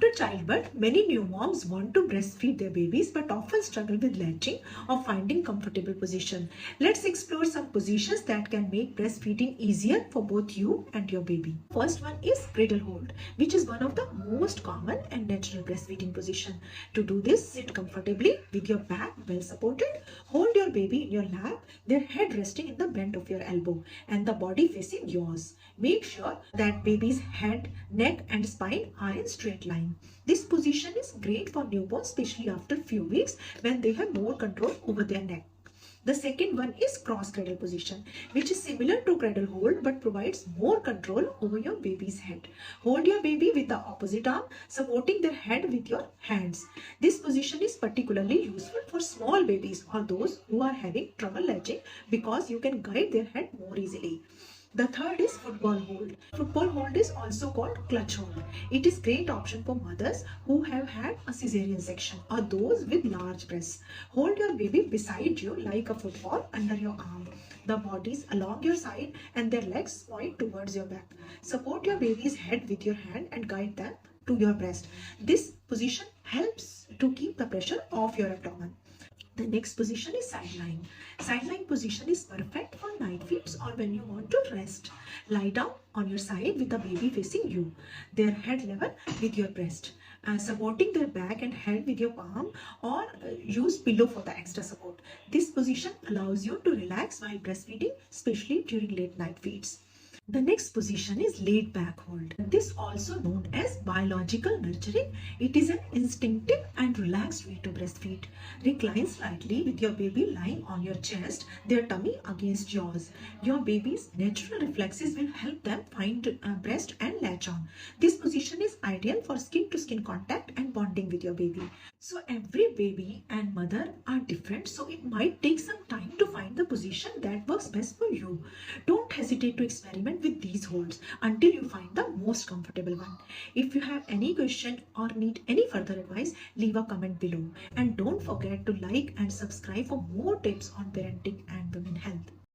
After childbirth, many new moms want to breastfeed their babies but often struggle with latching or finding comfortable position. Let's explore some positions that can make breastfeeding easier for both you and your baby. First one is cradle hold, which is one of the most common and natural breastfeeding position. To do this, sit comfortably with your back well supported. Hold your baby in your lap, their head resting in the bend of your elbow and the body facing yours. Make sure that baby's head, neck and spine are in straight line. This position is great for newborns, especially after few weeks when they have more control over their neck. The second one is cross-cradle position, which is similar to cradle hold but provides more control over your baby's head. Hold your baby with the opposite arm, supporting their head with your hands. This position is particularly useful for small babies or those who are having trouble latching because you can guide their head more easily. The third is football hold. Football hold is also called clutch hold. It is great option for mothers who have had a cesarean section or those with large breasts. Hold your baby beside you like a football under your arm. The bodies along your side and their legs point towards your back. Support your baby's head with your hand and guide them to your breast. This position helps to keep the pressure off your abdomen. The next position is sideline. Sideline position is perfect for night feeds or when you want to rest. Lie down on your side with the baby facing you, their head level with your breast. Supporting their back and head with your palm or use pillow for the extra support. This position allows you to relax while breastfeeding, especially during late night feeds. The next position is laid back hold. This also known as biological nurturing. It is an instinctive and relaxed way to breastfeed. Recline slightly with your baby lying on your chest, their tummy against yours. Your baby's natural reflexes will help them find breast and latch on. This position is ideal for skin to skin contact and bonding with your baby. So every baby and mother are different, so it might take some time to find the position that works best for you. Don't hesitate to experiment with these holds until you find the most comfortable one. If you have any question or need any further advice, leave a comment below. And don't forget to like and subscribe for more tips on parenting and women health.